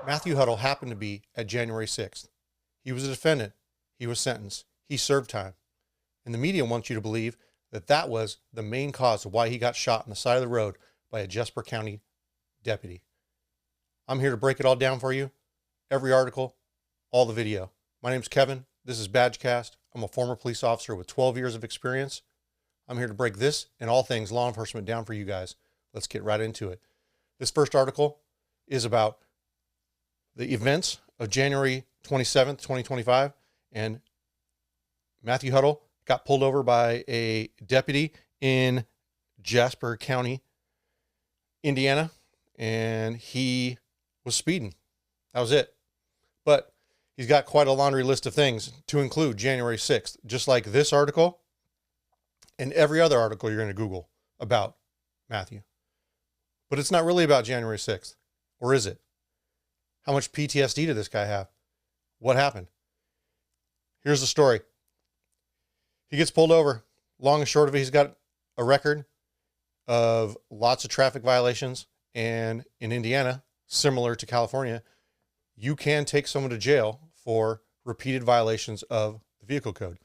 Matthew Huttle happened to be at January 6th. He was a defendant. He was sentenced. He served time. And the media wants you to believe that that was the main cause of why he got shot on the side of the road by a Jesper County deputy. I'm here to break it all down for you. Every article, all the video. My name's Kevin. This is Badgecast. I'm a former police officer with 12 years of experience. I'm here to break this and all things law enforcement down for you guys. Let's get right into it. This first article is about the events of January 27th, 2025, and Matthew Huttle got pulled over by a deputy in Jasper County, Indiana, and he was speeding. That was it. But he's got quite a laundry list of things to include January 6th, just like this article and every other article you're going to Google about Matthew. But it's not really about January 6th, or is it? How much PTSD did this guy have? What happened? Here's the story. He gets pulled over. Long and short of it, he's got a record of lots of traffic violations. And in Indiana, similar to California, you can take someone to jail for repeated violations of the vehicle code.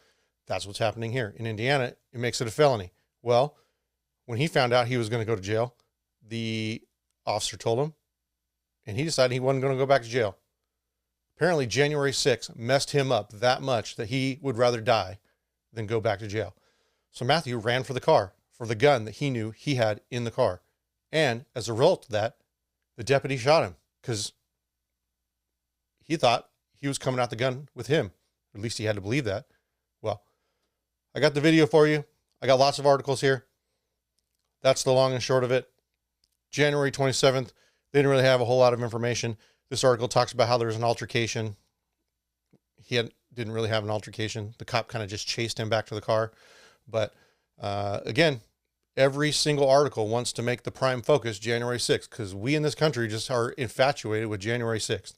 That's what's happening here. In Indiana, it makes it a felony. Well, when he found out he was going to go to jail, the officer told him, and he decided he wasn't going to go back to jail. Apparently, January 6th messed him up that much that he would rather die than go back to jail. So Matthew ran for the car, for the gun that he knew he had in the car. And as a result of that, the deputy shot him because he thought he was coming out the gun with him. At least he had to believe that. Well, I got the video for you. I got lots of articles here. That's the long and short of it. January 27th, they didn't really have a whole lot of information. This article talks about how there was an altercation. Didn't really have an altercation. The cop kind of just chased him back to the car. But again, every single article wants to make the prime focus January 6th because we in this country just are infatuated with January 6th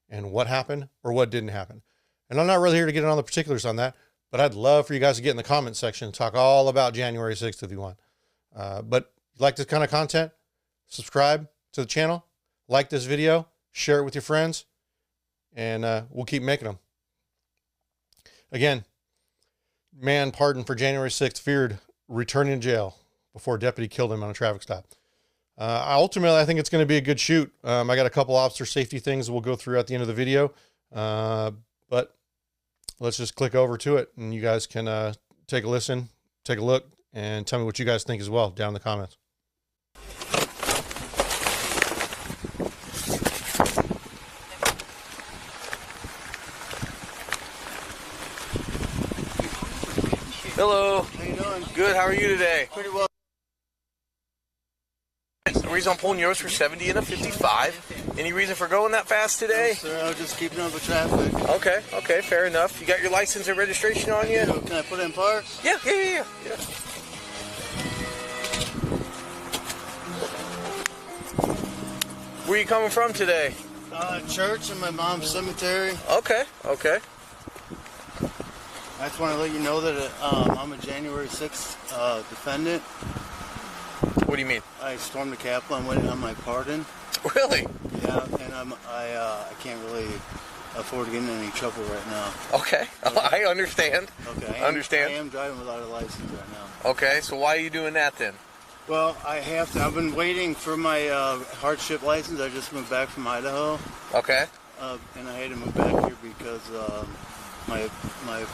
and what happened or what didn't happen. And I'm not really here to get into all the particulars on that, but I'd love for you guys to get in the comment section and talk all about January 6th if you want. But if you like this kind of content, subscribe to the channel, like this video, share it with your friends, and we'll keep making them. Again, man pardoned for January 6th, feared returning to jail before a deputy killed him on a traffic stop. Ultimately, I think it's going to be a good shoot. I got a couple officer safety things we'll go through at the end of the video. But let's just click over to it, and you guys can take a listen, take a look, and tell me what you guys think as well down in the comments. Hello. How you doing? Good. How are you today? Pretty well. The reason I'm pulling yours for 70 and a 55. Any reason for going that fast today? No, sir, I was just keeping up with traffic. Okay, fair enough. You got your license and registration on you? Can I put it in park? Yeah. Where you coming from today? Church and my mom's cemetery. Okay. I just want to let you know that I'm a January 6th defendant. What do you mean? I stormed the Capitol. I'm waiting on my pardon. Really? Yeah, and I can't really afford to get in any trouble right now. Okay, I understand. Okay, I am driving without a license right now. Okay, so why are you doing that then? Well, I have to. I've been waiting for my hardship license. I just moved back from Idaho. Okay. And I had to move back here because my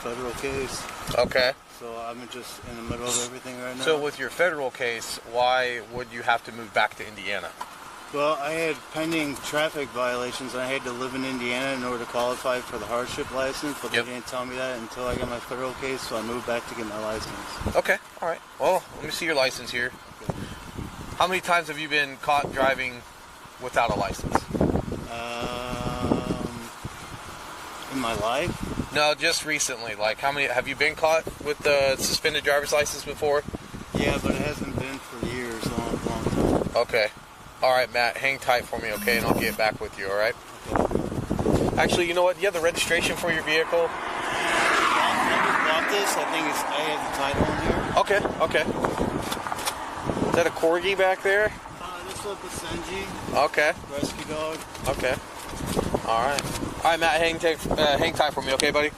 federal case. Okay. So I'm just in the middle of everything right now. So with your federal case, why would you have to move back to Indiana? Well, I had pending traffic violations, and I had to live in Indiana in order to qualify for the hardship license, but Yep. they didn't tell me that until I got my federal case, so I moved back to get my license. Okay, all right. Well, let me see your license here. Okay. How many times have you been caught driving without a license? In my life? No, just recently. Like, how many have you been caught with the suspended driver's license before? Yeah, but it hasn't been for years, long time. Okay. All right, Matt, hang tight for me, okay, and I'll get back with you, all right? Okay. Actually, you know what? You have the registration for your vehicle? I bought this. I think I have the title in here. Okay. Is that a corgi back there? This was the Senji Okay. rescue dog. Okay. All right. All right, Matt, hang tight for me, okay, buddy?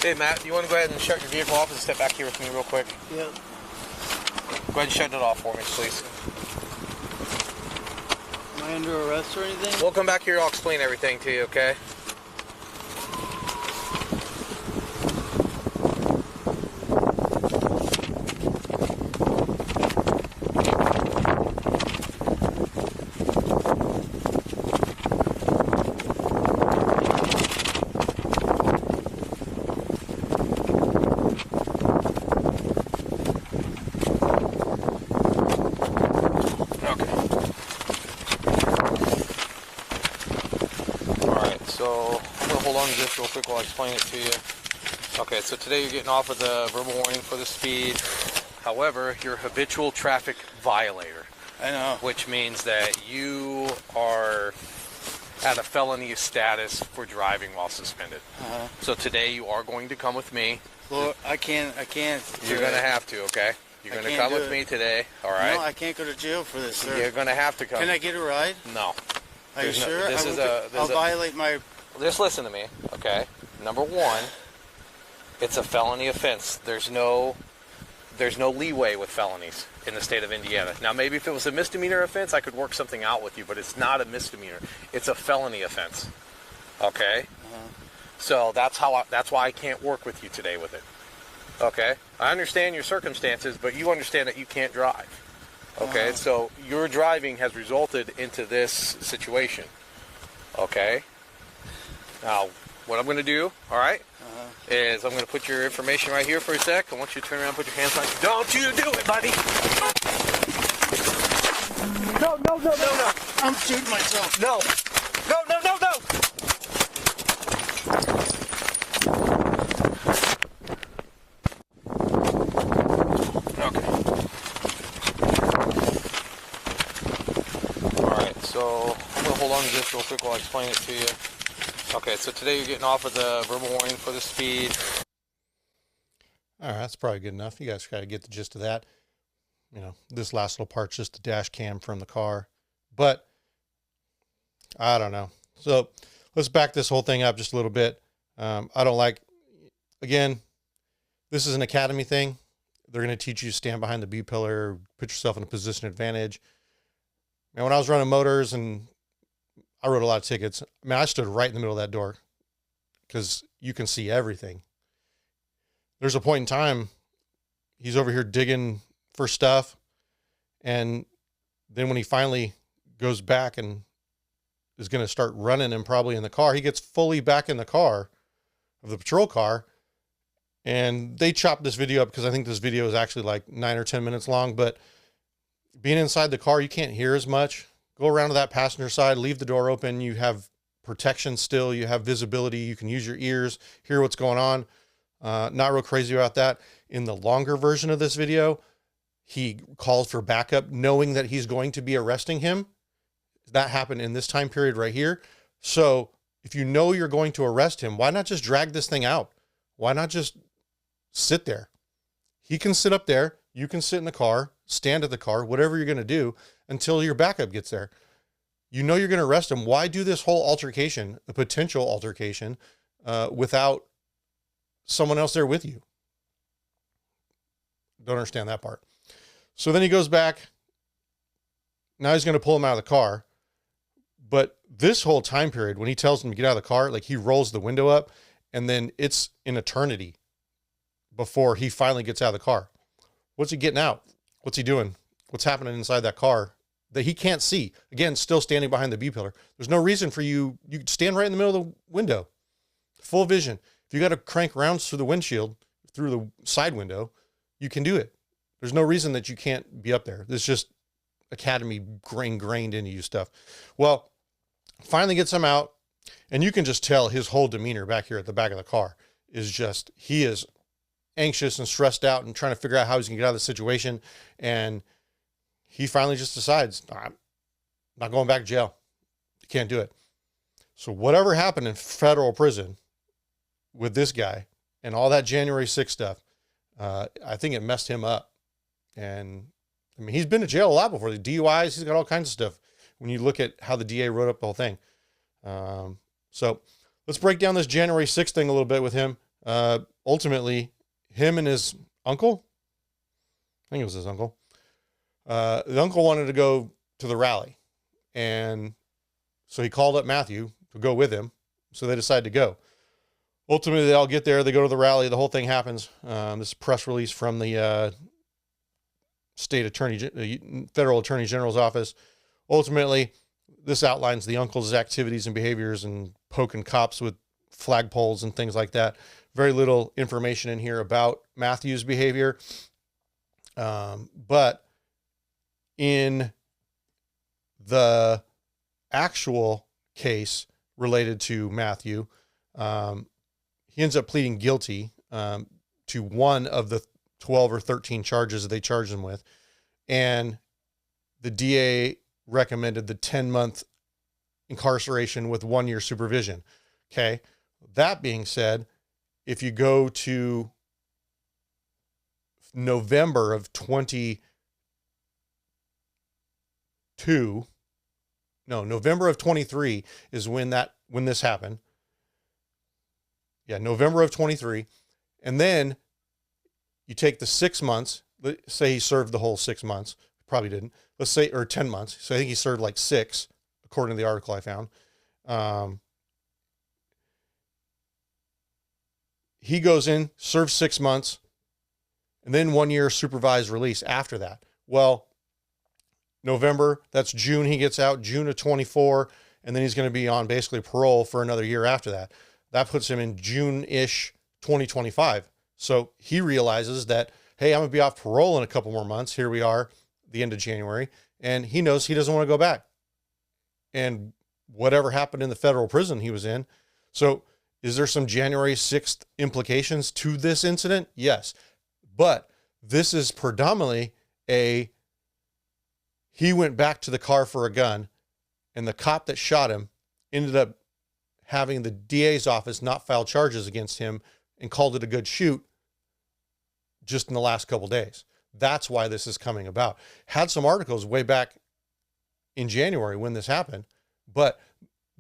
Hey, Matt, you want to go ahead and shut your vehicle off and step back here with me real quick? Yep. Go ahead and shut it off for me, please. Am I under arrest or anything? We'll come back here, I'll explain everything to you, okay? Hold on to this real quick while I explain it to you. Okay, so today you're getting off with a verbal warning for the speed. However, you're a habitual traffic violator. I know. Which means that you are at a felony status for driving while suspended. So today you are going to come with me. Well, I can't. You're going to have to, okay? You're going to come with me today, all right? No, I can't go to jail for this, sir. You're going to have to come. Can I get a ride? No. Are you sure? I'll violate my... Just listen to me, okay? Number one, it's a felony offense. There's no leeway with felonies in the state of Indiana. Now, maybe if it was a misdemeanor offense, I could work something out with you, but it's not a misdemeanor. It's a felony offense, okay? So that's why I can't work with you today with it, okay? I understand your circumstances, but you understand that you can't drive, okay? So your driving has resulted into this situation, okay? Now, what I'm going to do, all right, is I'm going to put your information right here for a sec. I want you to turn around and put your hands on. Don't you do it, buddy! No. I'm shooting myself. No. Okay. All right, so I'm going to hold on to this real quick while I explain it to you. Okay, so today you're getting off with a verbal warning for the speed. All right, that's probably good enough. You guys got to get the gist of that. You know, this last little part's just the dash cam from the car. But, I don't know. So, let's back this whole thing up just a little bit. I don't like, again, this is an academy thing. They're going to teach you to stand behind the B-pillar, put yourself in a position advantage. And when I was running motors and I wrote a lot of tickets. I mean, I stood right in the middle of that door because you can see everything. There's a point in time, he's over here digging for stuff. And then when he finally goes back and is going to start running and probably in the car, he gets fully back in the car of the patrol car. And they chopped this video up because I think this video is actually like 9 or 10 minutes long. But being inside the car, you can't hear as much. Go around to that passenger side, leave the door open. You have protection still. You have visibility. You can use your ears, hear what's going on. Not real crazy about that. In the longer version of this video, he calls for backup knowing that he's going to be arresting him. That happened in this time period right here. So if you know you're going to arrest him, why not just drag this thing out? Why not just sit there? He can sit up there. You can sit in the car, stand at the car, whatever you're going to do until your backup gets there. You know you're going to arrest him. Why do this whole altercation, a potential altercation, without someone else there with you? Don't understand that part. So then he goes back. Now he's going to pull him out of the car. But this whole time period, when he tells him to get out of the car, like he rolls the window up and then it's an eternity before he finally gets out of the car. What's he getting out? What's he doing? What's happening inside that car that he can't see? Again, still standing behind the B-pillar. There's no reason for you. You stand right in the middle of the window. Full vision. If you got to crank rounds through the windshield, through the side window, you can do it. There's no reason that you can't be up there. It's just academy ingrained into you stuff. Well, finally gets him out, and you can just tell his whole demeanor back here at the back of the car he is anxious and stressed out and trying to figure out how he's going to get out of the situation. And he finally just decides, I'm not going back to jail. You can't do it. So whatever happened in federal prison with this guy and all that January 6th stuff, I think it messed him up. And I mean, he's been to jail a lot before. The DUIs, he's got all kinds of stuff when you look at how the DA wrote up the whole thing. So let's break down this January 6th thing a little bit with him. Ultimately, him and his uncle, I think it was his uncle, the uncle wanted to go to the rally. And so he called up Matthew to go with him. So they decided to go. Ultimately, they all get there. They go to the rally. The whole thing happens. This press release from the federal attorney general's office. Ultimately, this outlines the uncle's activities and behaviors and poking cops with flagpoles and things like that. Very little information in here about Matthew's behavior. But in the actual case related to Matthew, he ends up pleading guilty to one of the 12 or 13 charges that they charged him with. And the DA recommended the 10-month incarceration with 1 year supervision. Okay. That being said, if you go to November of 23 is when this happened. Yeah, November of 23. And then you take the 6 months, let's say he served the whole 6 months, probably didn't. Let's say, or 10 months. So I think he served like 6, according to the article I found. He goes in, serves 6 months, and then 1 year supervised release after that. Well, November, that's June, he gets out, June of 24, and then he's going to be on basically parole for another year after that. That puts him in June-ish 2025. So he realizes that, hey, I'm going to be off parole in a couple more months. Here we are, the end of January, and he knows he doesn't want to go back. And whatever happened in the federal prison he was in. So is there some January 6th implications to this incident? Yes. But this is predominantly he went back to the car for a gun, and the cop that shot him ended up having the DA's office not file charges against him and called it a good shoot just in the last couple of days. That's why this is coming about. Had some articles way back in January when this happened, but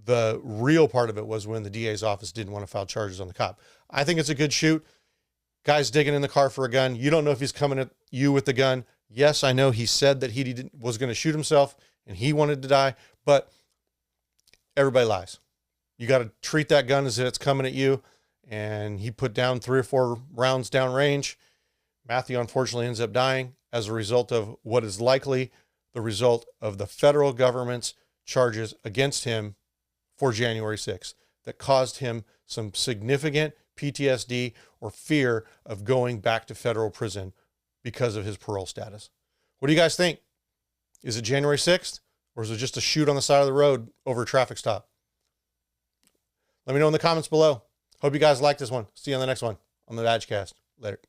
the real part of it was when the DA's office didn't want to file charges on the cop. I think it's a good shoot. Guy's digging in the car for a gun. You don't know if he's coming at you with the gun. Yes, I know he said that he was going to shoot himself and he wanted to die, but everybody lies. You got to treat that gun as if it's coming at you. And he put down 3 or 4 rounds downrange. Matthew unfortunately ends up dying as a result of what is likely the result of the federal government's charges against him for January 6th that caused him some significant PTSD or fear of going back to federal prison because of his parole status. What do you guys think? Is it January 6th or is it just a shoot on the side of the road over a traffic stop? Let me know in the comments below. Hope you guys like this one. See you on the next one on the Badgecast. Later.